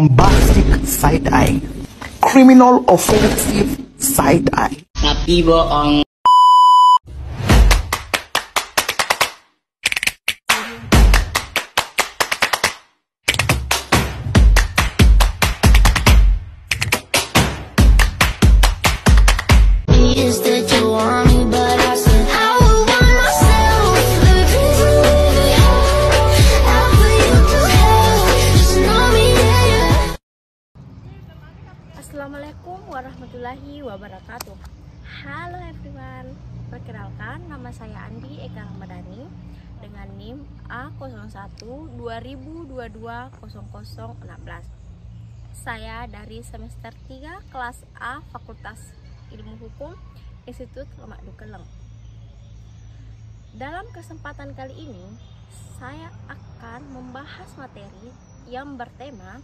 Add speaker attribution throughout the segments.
Speaker 1: bombastic side-eye, criminal offensive side-eye.
Speaker 2: Tapi bohong.
Speaker 3: Assalamualaikum warahmatullahi wabarakatuh. Halo everyone, perkenalkan nama saya Andi Eka Ramadhani dengan NIM A01-2022-0016. Saya dari semester 3 kelas A Fakultas Ilmu Hukum Institut Lemak Dukeleng. Dalam kesempatan kali ini saya akan membahas materi yang bertema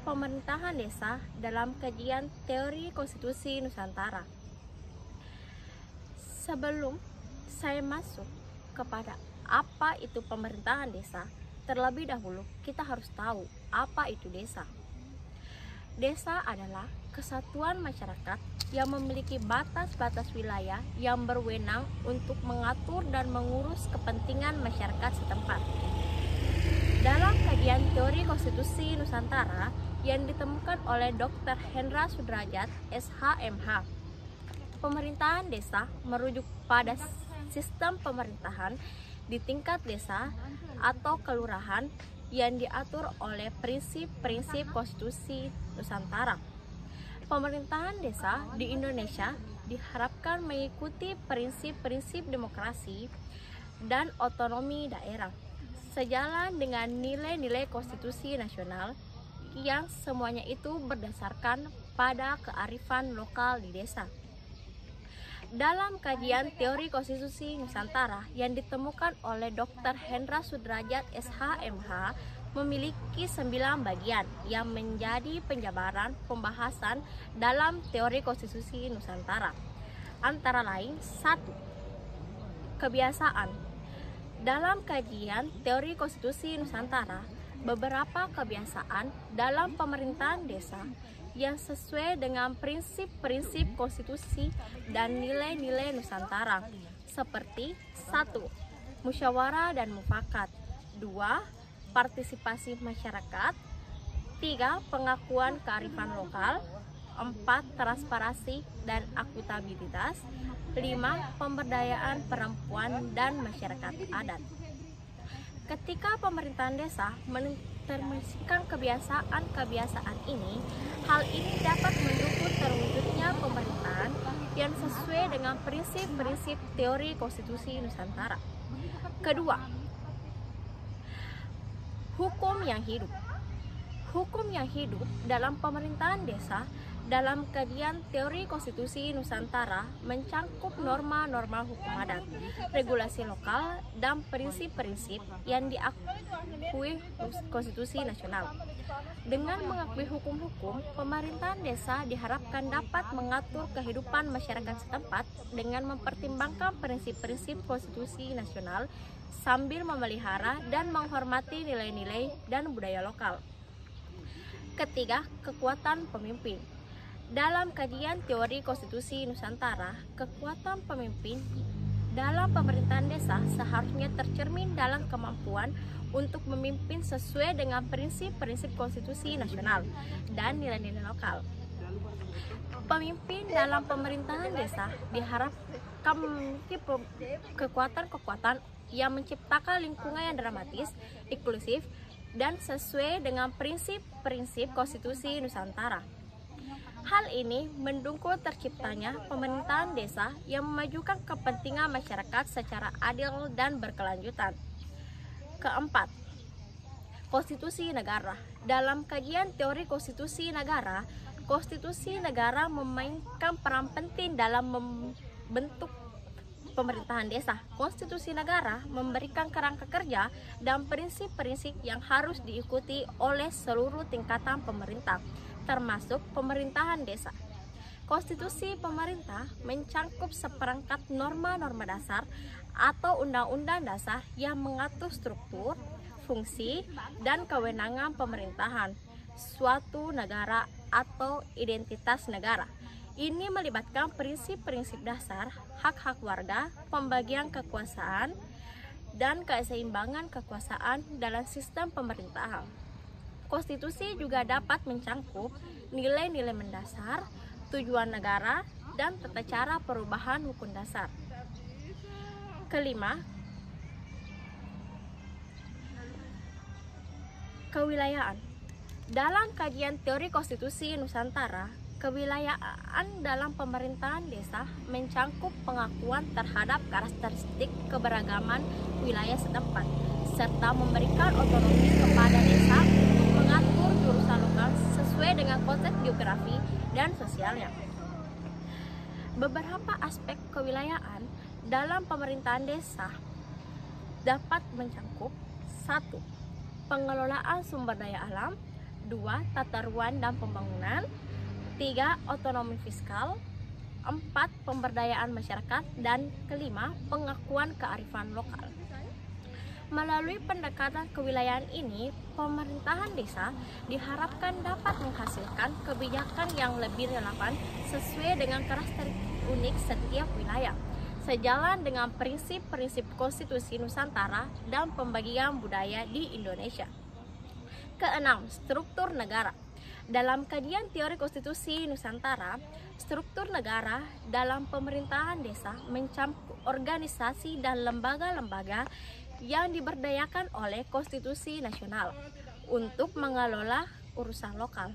Speaker 3: pemerintahan desa dalam kajian teori konstitusi Nusantara. Sebelum saya masuk kepada apa itu pemerintahan desa, terlebih dahulu kita harus tahu apa itu desa. Desa adalah kesatuan masyarakat yang memiliki batas-batas wilayah yang berwenang untuk mengatur dan mengurus kepentingan masyarakat setempat. Dalam kajian teori konstitusi Nusantara yang ditemukan oleh Dr. Hendra Sudrajat, SHMH, pemerintahan desa merujuk pada sistem pemerintahan di tingkat desa atau kelurahan yang diatur oleh prinsip-prinsip konstitusi Nusantara. Pemerintahan desa di Indonesia diharapkan mengikuti prinsip-prinsip demokrasi dan otonomi daerah, sejalan dengan nilai-nilai konstitusi nasional yang semuanya itu berdasarkan pada kearifan lokal di desa. Dalam kajian teori konstitusi Nusantara yang ditemukan oleh Dr. Hendra Sudrajat SHMH memiliki 9 bagian yang menjadi penjabaran pembahasan dalam teori konstitusi Nusantara. Antara lain 1. Kebiasaan. Dalam kajian teori konstitusi Nusantara, beberapa kebiasaan dalam pemerintahan desa yang sesuai dengan prinsip-prinsip konstitusi dan nilai-nilai Nusantara, seperti 1. Musyawarah dan mufakat, 2. Partisipasi masyarakat, 3. Pengakuan kearifan lokal, 4. Transparansi dan akuntabilitas, 5. Pemberdayaan perempuan dan masyarakat adat. Ketika pemerintahan desa menerapkan kebiasaan-kebiasaan ini, hal ini dapat mendukung terwujudnya pemerintahan yang sesuai dengan prinsip-prinsip teori konstitusi Nusantara. Kedua, hukum yang hidup. Hukum yang hidup dalam pemerintahan desa dalam kajian teori konstitusi Nusantara mencangkup norma-norma hukum adat, regulasi lokal, dan prinsip-prinsip yang diakui konstitusi nasional. Dengan mengakui hukum-hukum, pemerintahan desa diharapkan dapat mengatur kehidupan masyarakat setempat dengan mempertimbangkan prinsip-prinsip konstitusi nasional sambil memelihara dan menghormati nilai-nilai dan budaya lokal. Ketiga, kekuatan pemimpin. Dalam kajian teori konstitusi Nusantara, kekuatan pemimpin dalam pemerintahan desa seharusnya tercermin dalam kemampuan untuk memimpin sesuai dengan prinsip-prinsip konstitusi nasional dan nilai-nilai lokal. Pemimpin dalam pemerintahan desa diharapkan memiliki kekuatan-kekuatan yang menciptakan lingkungan yang dramatis, inklusif, dan sesuai dengan prinsip-prinsip konstitusi Nusantara. Hal ini mendukung terciptanya pemerintahan desa yang memajukan kepentingan masyarakat secara adil dan berkelanjutan. Keempat, konstitusi negara. Dalam kajian teori konstitusi negara memainkan peran penting dalam membentuk pemerintahan desa. Konstitusi negara memberikan kerangka kerja dan prinsip-prinsip yang harus diikuti oleh seluruh tingkatan pemerintah, termasuk pemerintahan desa. Konstitusi pemerintah mencangkup seperangkat norma-norma dasar atau undang-undang dasar yang mengatur struktur, fungsi, dan kewenangan pemerintahan, suatu negara atau identitas negara. Ini melibatkan prinsip-prinsip dasar, hak-hak warga, pembagian kekuasaan, dan keseimbangan kekuasaan dalam sistem pemerintahan. Konstitusi juga dapat mencangkup nilai-nilai mendasar, tujuan negara, dan tata cara perubahan hukum dasar. Kelima, kewilayaan. Dalam kajian teori konstitusi Nusantara, kewilayaan dalam pemerintahan desa mencangkup pengakuan terhadap karakteristik keberagaman wilayah setempat, serta memberikan otonomi kepada desa untuk mengatur jurusan lokal sesuai dengan konteks geografi dan sosialnya. Beberapa aspek kewilayaan dalam pemerintahan desa dapat mencangkup 1. Pengelolaan sumber daya alam, 2. Tata ruang dan pembangunan, 3. Otonomi fiskal, 4. Pemberdayaan masyarakat, dan kelima, pengakuan kearifan lokal. Melalui pendekatan kewilayaan ini, pemerintahan desa diharapkan dapat menghasilkan kebijakan yang lebih relevan sesuai dengan karakteristik unik setiap wilayah, sejalan dengan prinsip-prinsip konstitusi Nusantara dan pembagian budaya di Indonesia. Keenam, struktur negara. Dalam kajian teori konstitusi Nusantara, struktur negara dalam pemerintahan desa mencakup organisasi dan lembaga-lembaga yang diberdayakan oleh konstitusi nasional untuk mengelola urusan lokal.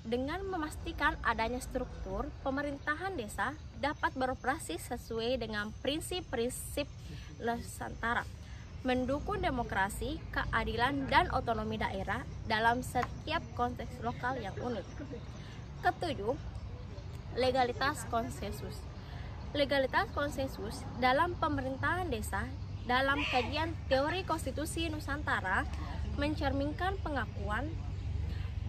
Speaker 3: Dengan memastikan adanya struktur, pemerintahan desa dapat beroperasi sesuai dengan prinsip-prinsip Nusantara, mendukung demokrasi, keadilan, dan otonomi daerah dalam setiap konteks lokal yang unik. Ketujuh, legalitas konsensus. Legalitas konsensus dalam pemerintahan desa dalam kajian teori konstitusi Nusantara mencerminkan pengakuan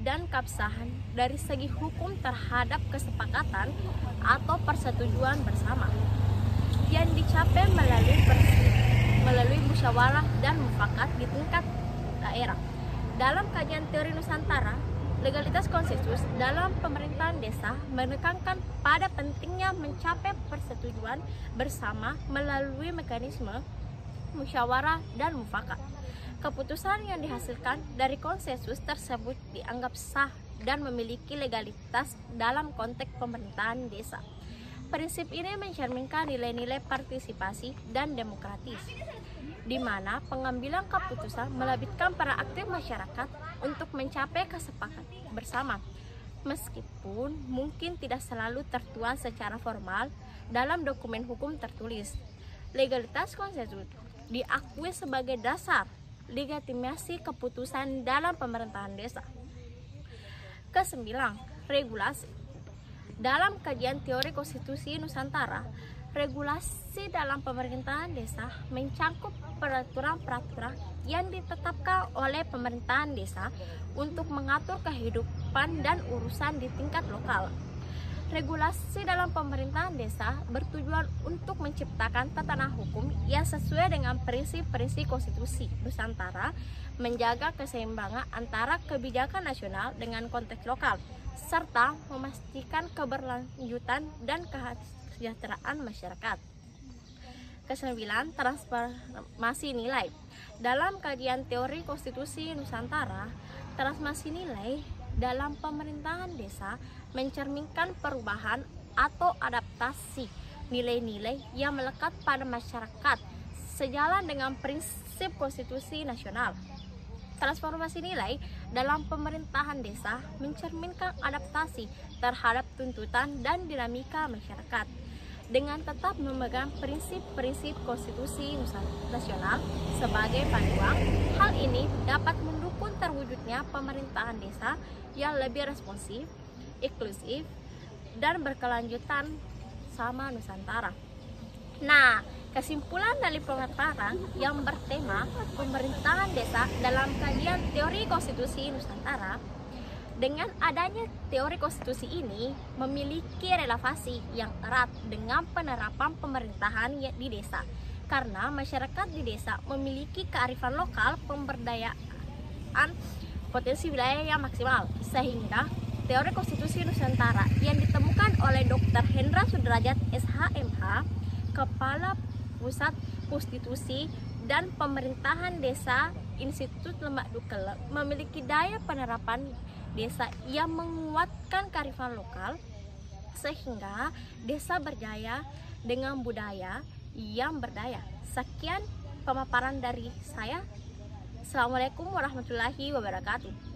Speaker 3: dan keabsahan dari segi hukum terhadap kesepakatan atau persetujuan bersama yang dicapai melalui musyawarah dan mufakat di tingkat daerah. Dalam kajian teori Nusantara, legalitas konsensus dalam pemerintahan desa menekankan pada pentingnya mencapai persetujuan bersama melalui mekanisme musyawarah dan mufakat. Keputusan yang dihasilkan dari konsensus tersebut dianggap sah dan memiliki legalitas dalam konteks pemerintahan desa. Prinsip ini mencerminkan nilai-nilai partisipasi dan demokratis, di mana pengambilan keputusan melibatkan para aktif masyarakat untuk mencapai kesepakatan bersama, meskipun mungkin tidak selalu tertuang secara formal dalam dokumen hukum tertulis. Legalitas konsensus diakui sebagai dasar legitimasi keputusan dalam pemerintahan desa. Kesembilan, regulasi. Dalam kajian teori konstitusi Nusantara, regulasi dalam pemerintahan desa mencangkup peraturan-peraturan yang ditetapkan oleh pemerintahan desa untuk mengatur kehidupan dan urusan di tingkat lokal. Regulasi dalam pemerintahan desa bertujuan untuk menciptakan tatanan hukum yang sesuai dengan prinsip-prinsip konstitusi Nusantara, menjaga keseimbangan antara kebijakan nasional dengan konteks lokal, serta memastikan keberlanjutan dan kesejahteraan masyarakat. Kesembilan, transformasi nilai. Dalam kajian teori konstitusi Nusantara, transformasi nilai dalam pemerintahan desa mencerminkan perubahan atau adaptasi nilai-nilai yang melekat pada masyarakat sejalan dengan prinsip konstitusi nasional. Transformasi nilai dalam pemerintahan desa mencerminkan adaptasi terhadap tuntutan dan dinamika masyarakat dengan tetap memegang prinsip-prinsip konstitusi nasional sebagai panduan. Hal ini dapat mendukung terwujudnya pemerintahan desa yang lebih responsif, inklusif, dan berkelanjutan sama Nusantara. Nah, kesimpulan dari pemaparan yang bertema pemerintahan desa dalam kajian teori konstitusi Nusantara, dengan adanya teori konstitusi ini memiliki relevansi yang erat dengan penerapan pemerintahan di desa, karena masyarakat di desa memiliki kearifan lokal, pemberdayaan potensi wilayah yang maksimal, sehingga teori konstitusi Nusantara yang ditemukan oleh Dr. Hendra Sudrajat SHMH, Kepala Pusat Konstitusi dan Pemerintahan Desa Institut Lemak Dukelek, memiliki daya penerapan desa yang menguatkan kearifan lokal, sehingga desa berjaya dengan budaya yang berdaya. Sekian pemaparan dari saya. Assalamualaikum warahmatullahi wabarakatuh.